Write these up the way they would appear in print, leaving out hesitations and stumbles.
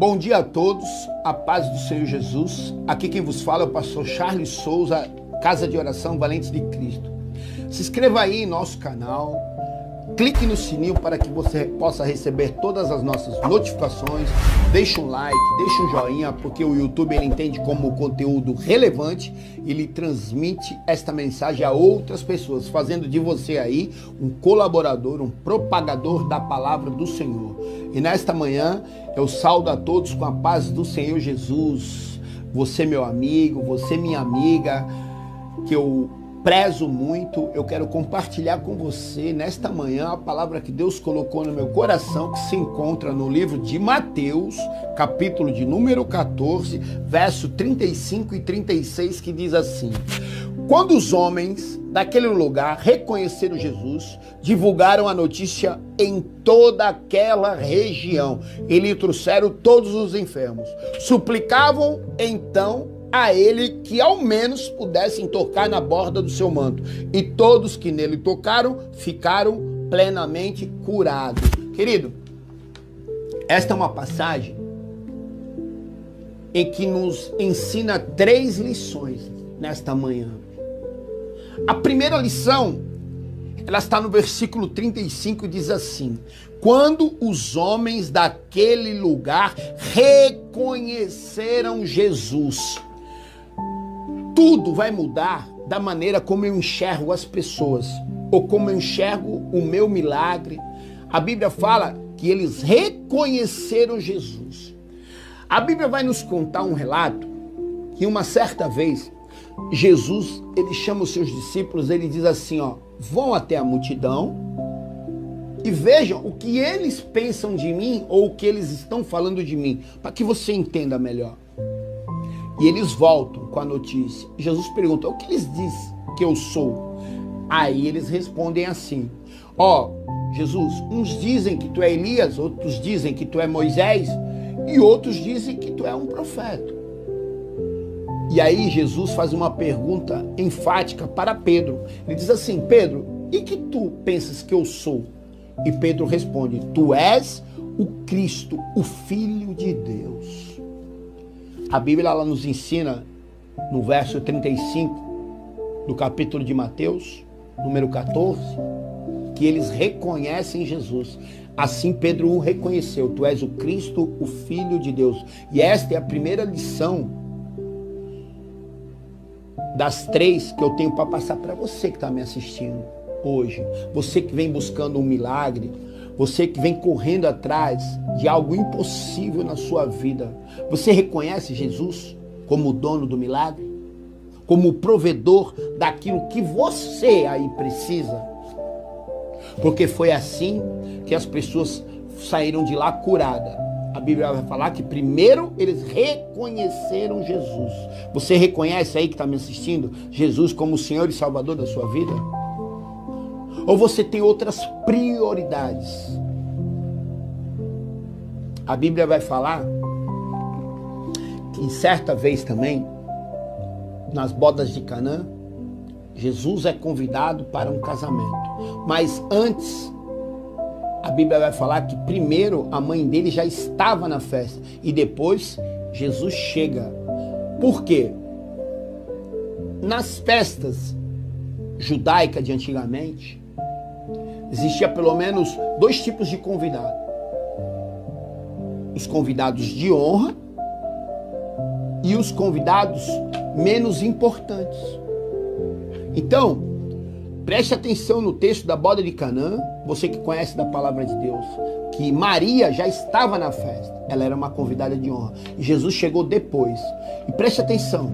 Bom dia a todos, a paz do Senhor Jesus. Aqui quem vos fala é o pastor Charles Souza, Casa de Oração Valentes de Cristo. Se inscreva aí em nosso canal, clique no sininho para que você possa receber todas as nossas notificações. Deixe um like, deixe um joinha, porque o YouTube ele entende como conteúdo relevante e ele transmite esta mensagem a outras pessoas, fazendo de você aí um colaborador, um propagador da palavra do Senhor. E nesta manhã eu saúdo a todos com a paz do Senhor Jesus. Você meu amigo, você minha amiga, que eu prezo muito, eu quero compartilhar com você nesta manhã a palavra que Deus colocou no meu coração, que se encontra no livro de Mateus, capítulo de número 14, verso 35 e 36, que diz assim: quando os homens daquele lugar reconheceram Jesus, divulgaram a notícia em toda aquela região e lhe trouxeram todos os enfermos. Suplicavam então a ele que ao menos pudessem tocar na borda do seu manto. E todos que nele tocaram ficaram plenamente curados. Querido, esta é uma passagem em que nos ensina 3 lições nesta manhã. A primeira lição, ela está no versículo 35 e diz assim: quando os homens daquele lugar reconheceram Jesus, tudo vai mudar da maneira como eu enxergo as pessoas, ou como eu enxergo o meu milagre. A Bíblia fala que eles reconheceram Jesus. A Bíblia vai nos contar um relato que uma certa vez Jesus, ele chama os seus discípulos, ele diz assim, vão até a multidão e vejam o que eles pensam de mim ou o que eles estão falando de mim, para que você entenda melhor. E eles voltam com a notícia. Jesus pergunta: o que eles dizem que eu sou? Aí eles respondem assim: Jesus, uns dizem que tu é Elias, outros dizem que tu é Moisés e outros dizem que tu é um profeta. E aí Jesus faz uma pergunta enfática para Pedro. Ele diz assim: Pedro, e que tu pensas que eu sou? E Pedro responde: tu és o Cristo, o Filho de Deus. A Bíblia ela nos ensina no verso 35 do capítulo de Mateus, número 14, que eles reconhecem Jesus. Assim Pedro o reconheceu: tu és o Cristo, o Filho de Deus. E esta é a primeira lição das 3 que eu tenho para passar para você que está me assistindo hoje. Você que vem buscando um milagre, você que vem correndo atrás de algo impossível na sua vida. Você reconhece Jesus como o dono do milagre? Como o provedor daquilo que você aí precisa? Porque foi assim que as pessoas saíram de lá curadas. A Bíblia vai falar que primeiro eles reconheceram Jesus. Você reconhece aí que está me assistindo Jesus como o Senhor e Salvador da sua vida? Ou você tem outras prioridades? A Bíblia vai falar que em certa vez também, nas bodas de Canaã, Jesus é convidado para um casamento. Mas antes, a Bíblia vai falar que primeiro a mãe dele já estava na festa e depois Jesus chega. Por quê? Nas festas judaicas de antigamente, existia pelo menos 2 tipos de convidados. Os convidados de honra e os convidados menos importantes. Então, preste atenção no texto da boda de Canaã, você que conhece da palavra de Deus, que Maria já estava na festa. Ela era uma convidada de honra. E Jesus chegou depois. E preste atenção.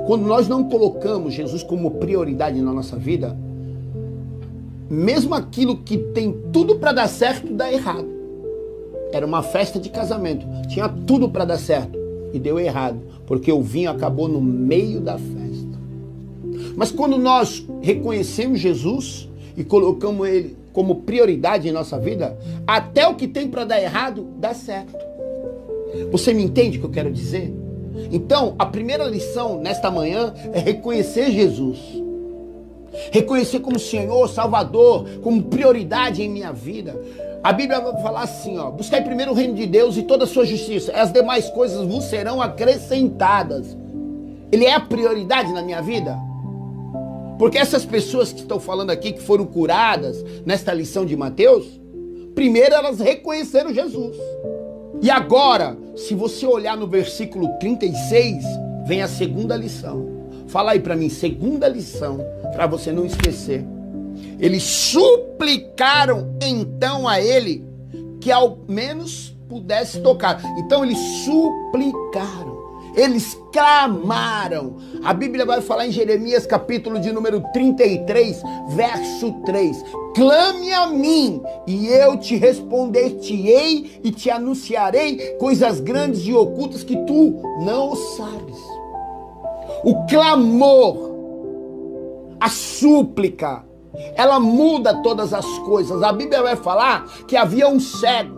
Quando nós não colocamos Jesus como prioridade na nossa vida, mesmo aquilo que tem tudo para dar certo, dá errado. Era uma festa de casamento. Tinha tudo para dar certo. E deu errado. Porque o vinho acabou no meio da festa. Mas quando nós reconhecemos Jesus e colocamos Ele como prioridade em nossa vida, até o que tem para dar errado, dá certo. Você me entende o que eu quero dizer? Então, a primeira lição nesta manhã é reconhecer Jesus. Reconhecer como Senhor, Salvador, como prioridade em minha vida. A Bíblia vai falar assim, ó: buscai primeiro o reino de Deus e toda a sua justiça, as demais coisas vos serão acrescentadas. Ele é a prioridade na minha vida? Porque essas pessoas que estão falando aqui, que foram curadas nesta lição de Mateus, primeiro elas reconheceram Jesus. E agora, se você olhar no versículo 36, vem a segunda lição. Fala aí para mim, segunda lição, para você não esquecer. Eles suplicaram então a ele que ao menos pudesse tocar. Então eles suplicaram, eles clamaram. A Bíblia vai falar em Jeremias capítulo de número 33, verso 3. Clame a mim e eu te responder-te-ei e te anunciarei coisas grandes e ocultas que tu não sabes. O clamor, a súplica, ela muda todas as coisas. A Bíblia vai falar que havia um cego,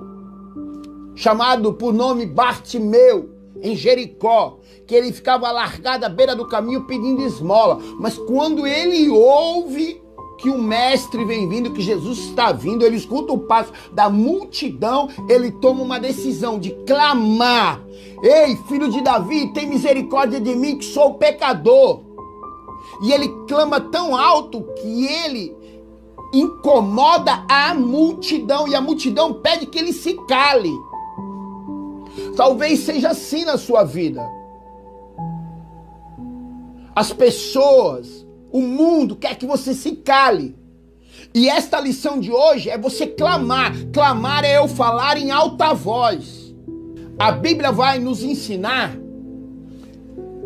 chamado por nome Bartimeu, em Jericó, que ele ficava largado à beira do caminho pedindo esmola. Mas quando ele ouve que o mestre vem vindo, que Jesus está vindo, ele escuta o passo da multidão, ele toma uma decisão de clamar: ei, filho de Davi, tem misericórdia de mim que sou pecador. E ele clama tão alto que ele incomoda a multidão, e a multidão pede que ele se cale. Talvez seja assim na sua vida. As pessoas, o mundo quer que você se cale. E esta lição de hoje é você clamar. Clamar é eu falar em alta voz. A Bíblia vai nos ensinar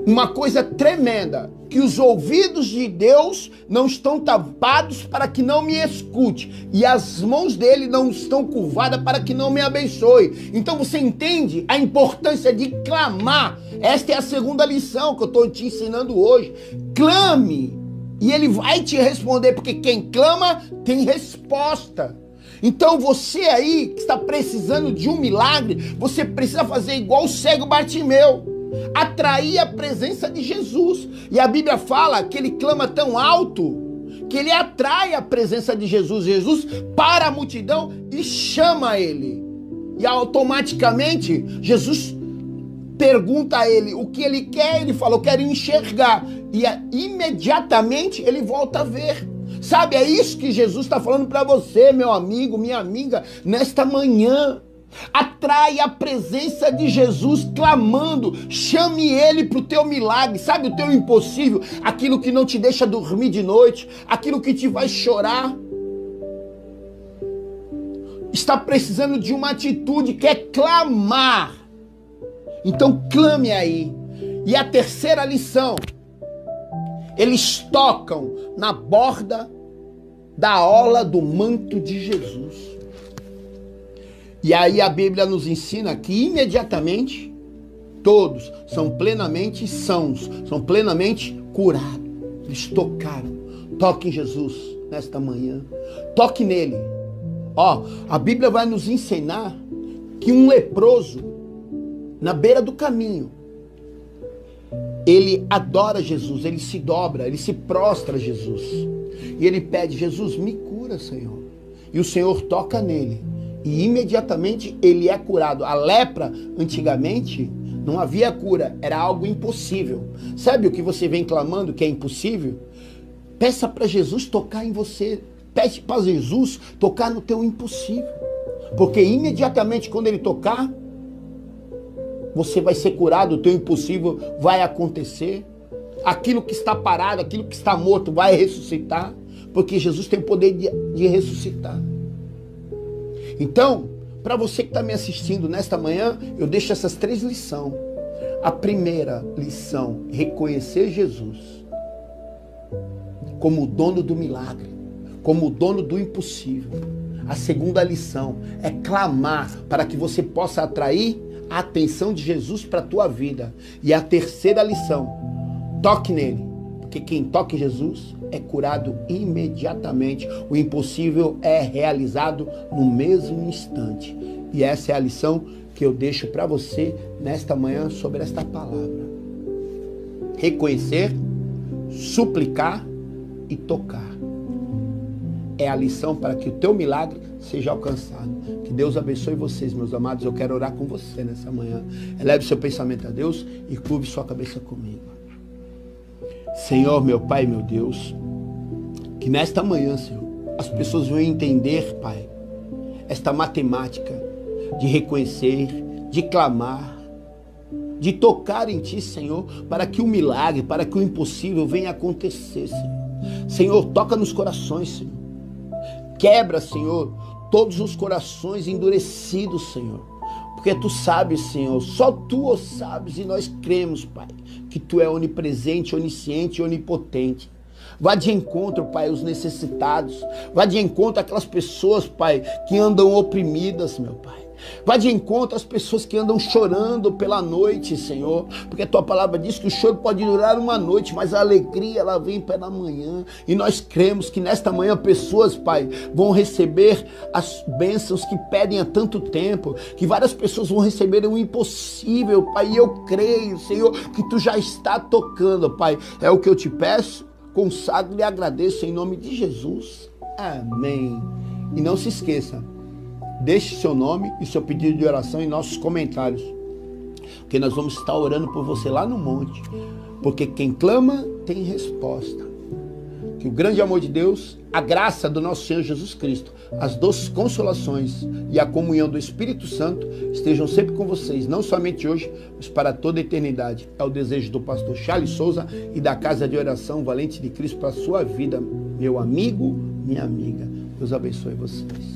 uma coisa tremenda: que os ouvidos de Deus não estão tapados para que não me escute, e as mãos dele não estão curvadas para que não me abençoe. Então você entende a importância de clamar? Esta é a segunda lição que eu estou te ensinando hoje. Clame e ele vai te responder, porque quem clama tem resposta. Então você aí que está precisando de um milagre, você precisa fazer igual o cego Bartimeu, atrair a presença de Jesus. E a Bíblia fala que ele clama tão alto que ele atrai a presença de Jesus. Jesus para a multidão e chama ele. E automaticamente Jesus pergunta a ele o que ele quer. Ele fala: eu quero enxergar. E imediatamente ele volta a ver. Sabe, é isso que Jesus está falando para você, meu amigo, minha amiga, nesta manhã. Atrai a presença de Jesus clamando. Chame ele para o teu milagre. Sabe, o teu impossível, aquilo que não te deixa dormir de noite, aquilo que te faz chorar, está precisando de uma atitude que é clamar. Então clame aí. E a terceira lição: eles tocam na borda da orla do manto de Jesus. E aí a Bíblia nos ensina que imediatamente todos são plenamente sãos, são plenamente curados. Eles tocaram. Toque em Jesus nesta manhã. Toque nele. Ó, a Bíblia vai nos ensinar que um leproso, na beira do caminho, ele adora Jesus, ele se dobra, ele se prostra a Jesus. E ele pede: Jesus, me cura, Senhor. E o Senhor toca nele. E imediatamente ele é curado. A lepra, antigamente, não havia cura. Era algo impossível. Sabe o que você vem clamando que é impossível? Peça para Jesus tocar em você. Pede para Jesus tocar no teu impossível. Porque imediatamente quando ele tocar, você vai ser curado, o teu impossível vai acontecer. Aquilo que está parado, aquilo que está morto vai ressuscitar. Porque Jesus tem o poder de ressuscitar. Então, para você que está me assistindo nesta manhã, eu deixo essas 3 lições. A primeira lição: reconhecer Jesus como o dono do milagre, como o dono do impossível. A segunda lição é clamar para que você possa atrair a atenção de Jesus para a tua vida. E a terceira lição: toque nele, porque quem toca em Jesus é curado imediatamente. O impossível é realizado no mesmo instante. E essa é a lição que eu deixo para você nesta manhã sobre esta palavra. Reconhecer, suplicar e tocar. É a lição para que o teu milagre seja alcançado. Que Deus abençoe vocês, meus amados. Eu quero orar com você nessa manhã. Eleve seu pensamento a Deus e curve sua cabeça comigo. Senhor, meu Pai, meu Deus, que nesta manhã, Senhor, as pessoas vão entender, Pai, esta matemática de reconhecer, de clamar, de tocar em Ti, Senhor, para que o milagre, para que o impossível venha acontecer, Senhor. Senhor, toca nos corações, Senhor. Quebra, Senhor, todos os corações endurecidos, Senhor. Porque Tu sabes, Senhor, só Tu o sabes, e nós cremos, Pai, que Tu é onipresente, onisciente e onipotente. Vá de encontro, Pai, aos necessitados. Vá de encontro àquelas pessoas, Pai, que andam oprimidas, meu Pai. Vá de encontro às pessoas que andam chorando pela noite, Senhor, porque a Tua palavra diz que o choro pode durar uma noite, mas a alegria, ela vem pela manhã, e nós cremos que nesta manhã pessoas, Pai, vão receber as bênçãos que pedem há tanto tempo, que várias pessoas vão receber o impossível, Pai, e eu creio, Senhor, que Tu já está tocando, Pai, é o que eu te peço, consagro e agradeço em nome de Jesus, amém. E não se esqueça, deixe seu nome e seu pedido de oração em nossos comentários, porque nós vamos estar orando por você lá no monte, porque quem clama tem resposta. Que o grande amor de Deus, a graça do nosso Senhor Jesus Cristo, as doces consolações e a comunhão do Espírito Santo estejam sempre com vocês, não somente hoje, mas para toda a eternidade. É o desejo do pastor Charles Souza e da Casa de Oração Valente de Cristo para a sua vida, meu amigo, minha amiga. Deus abençoe vocês.